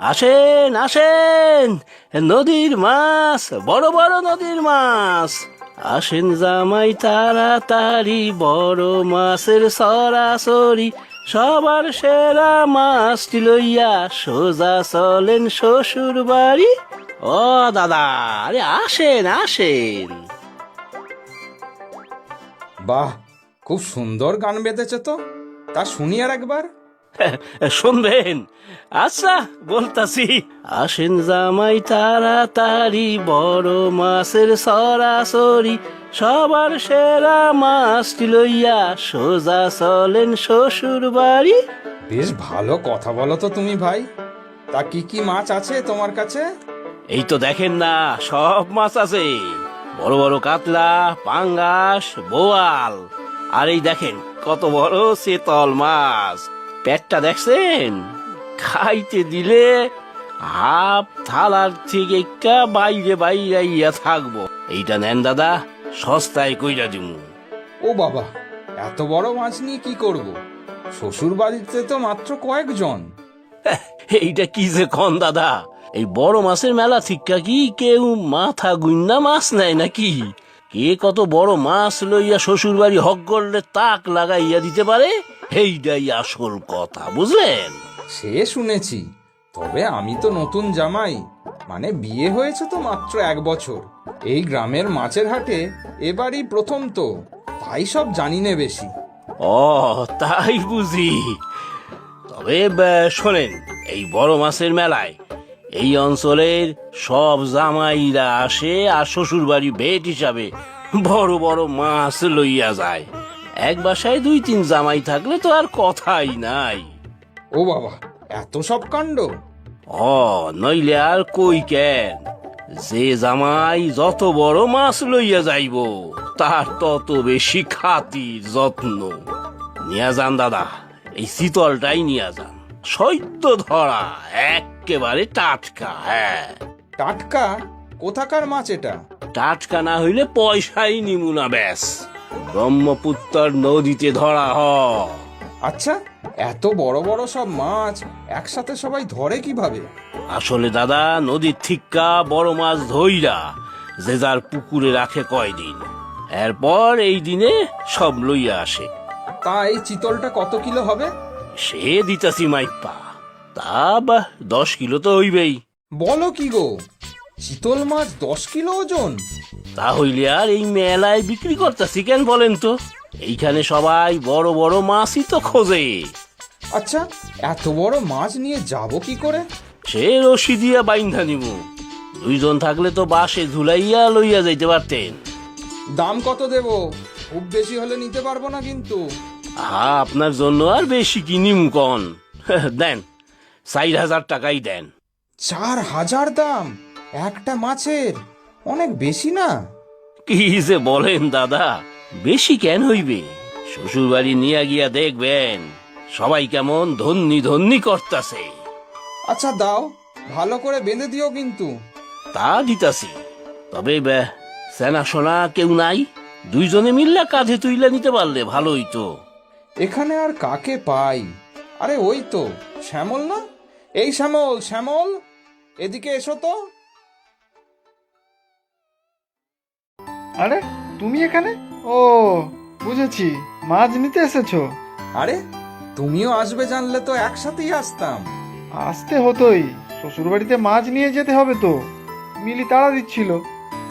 আসেন আসেন, নদীর মাছ, বড় বড় নদীর মাছ। আসেন জামাই তাড়াতাড়ি, বড় মাছের সরাসরি। সবার সেরা মাছটি লইয়া সোজা চলেন শ্বশুর বাড়ি। ও দাদা, আরে আসেন আসেন। বাহ, খুব সুন্দর গান বেঁধেছে তো। তা শুনি আর একবার। শুনবেন? আচ্ছা বলতাছি। আসেন জামাই তাড়াতাড়ি, বড় মাছের সরাসরি। সবার সেরা মাছটি লইয়া সোজা চলেন শ্বশুর বাড়ি। বেশ ভালো কথা বলো তো তুমি ভাই। তা কি কি মাছ আছে তোমার কাছে? এই তো দেখেন না, সব মাছ আছে। বড় বড় কাতলা, পাঙ্গাস, বোয়াল। আর এই দেখেন কত বড় চেতল মাছ। পেটটা দেখছেন? খাইতে দিলে হাফ থালার থেকে বাইরে বাইরাইয়া থাকবো। এইটা নেন দাদা, সস্তায় কইরা দিমু। ও বাবা, এত বড় মাছ নিয়ে কি করব? শ্বশুর বাড়িতে তো মাত্র কয়েকজন। এইটা কি যে কন দাদা, এই বড় মাছের মেলা থিকা কি কেউ মাথা গুইন্না মাছ নেয় নাকি? কে কত বড় মাছ লইয়া শ্বশুর বাড়ি হক করলে তাক লাগাইয়া দিতে পারে, এইটাই আসল কথা, বুঝলেন? সে শুনেছি, তবে আমি তো নতুন জামাই, মানে বিয়ে হয়েছে তো মাত্র 1 বছর। এই গ্রামের মাছের হাটে এবারই প্রথম তো, তাই সব জানি না বেশি। ও তাই বুঝি। তবে শোনেন, এই বড় মাছের মেলায় এই অঞ্চলের সব জামাইরা আসে আর শ্বশুর বাড়ি ভেট হিসাবে বড় বড় মাছ লইয়া যায়। এক বাসায় 2-3 জামাই থাকলে তো আর কথাই নাই। ও বাবা, এত সব কাণ্ড! ও নইলে আর কই কেন, যে জামাই যত বড় মাছ লইয়া যাইব তার তত বেশি খাতির যত্ন। নিয়া যান দাদা, এই শীতলটাই নিয়া যান, সৈদ্য ধরা, একেবারে টাটকা। হ্যাঁ, টাটকা? কোথাকার মাছ এটা? টাটকা না হইলে পয়সাই নিমু না। ব্যাস, ব্রহ্মপুত্র নদীতে ধরা হ। আচ্ছা, এত বড় বড় সব মাছ একসাথে সবাই ধরে কিভাবে? আসলে দাদা, নদীর থিক্কা বড় মাছ ধইরা যে যার পুকুরে রাখে কয়দিন, এরপর এই দিনে সব লইয়া আসে। তা এই চিতলটা কত কিলো হবে? সে দিতাছি মাইপা, তা 10 কিলো তো হইবেই। বলো কি গো, চিতল মাছ 10 কিলো ওজন? তা হইলে আর এই মেলায় বিক্রি করতেছি কেন বলেন তো? এইখানে সবাই বড় বড় মাছই তো খোঁজে। আচ্ছা, এত বড় মাছ নিয়ে যাব কি করে? সে রশি দিয়া বাইন্ধা নিমু। 2 জন থাকলে তো বাসে ঝুলাইয়া লইয়া যাইতে পারতেন। দাম কত দেব? খুব বেশি হলে নিতে পারবো না কিন্তু। আপনার জন্য আর বেশি কি নিমু কন? দেন, 4,000 টাকাই দেন। 4,000 দাম একটা মাছের? অনেক বেশি না? কি যে বলেন দাদা, বেশি কেন হইবে? শ্বশুর বাড়ি নিয়ে গিয়া দেখবেন সবাই কেমন ধন্যি ধন্যি করতাছে। আচ্ছা দাও, ভালো করে বেঁধে দিও কিন্তু। তা দিতাছি, তবে সেনা সোনা কেউ নাই? 2 জনে মিললে কাঁধে তুইলা নিতে পারলে ভালোই তো। এখানে আর কাকে পাই? আরে ওই তো শ্যামল না? এই শ্যামল, শ্যামল, এদিকে এসো তো। আরে তুমি এখানে? ও বুঝেছি, মাছ নিতে এসেছো। আরে তুমিও আসবে জানলে তো একসাথেই আসতাম। আসতে হতোই, শ্বশুরবাড়িতে মাছ নিয়ে যেতে হবে তো, মিলি তাড়া দিচ্ছিল।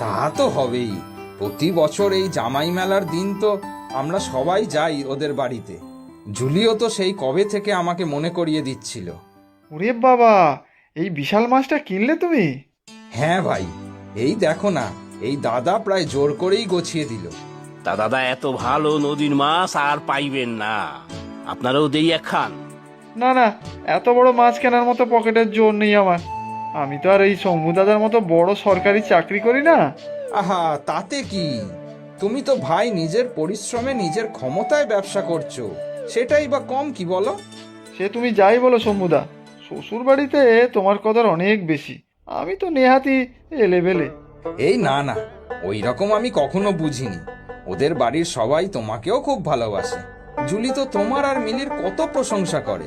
তা তো হবেই, প্রতি বছর এই জামাই মেলার দিন তো আমরা সবাই যাই ওদের বাড়িতে। জুলিও তো সেই কবে থেকে আমাকে মনে করিয়ে দিচ্ছিল। ওরে বাবা, এই বিশাল মাছটা কিনলে তুমি? হ্যাঁ ভাই, এই দেখো না, এই দাদা প্রায় জোর করেই গছিয়ে দিল। তা দাদা, এত ভালো নদীর মাছ আর পাইবেন না, আপনারাও দেই এক খান। না না, এত বড় মাছ কেনার মতো পকেটের জোর নেই আমার। আমি তো আর এই শম্ভু দাদার মতো বড় সরকারি চাকরি করি না। আহা, তাতে কি? তুমি তো ভাই নিজের পরিশ্রমে নিজের ক্ষমতায় ব্যবসা করছো, সেটাই বা কম কি বলো? সে তুমি যাই বলো শম্ভুদা, শ্বশুর বাড়িতে তোমার কদর অনেক বেশি। আমি তো নেহাতি এলেবেলে। এই না না, ওই রকম আমি কখনো বুঝিনি। ওদের বাড়ির সবাই তোমাকেও খুব ভালোবাসে। জুলি তো তোমার আর মিলির কত প্রশংসা করে।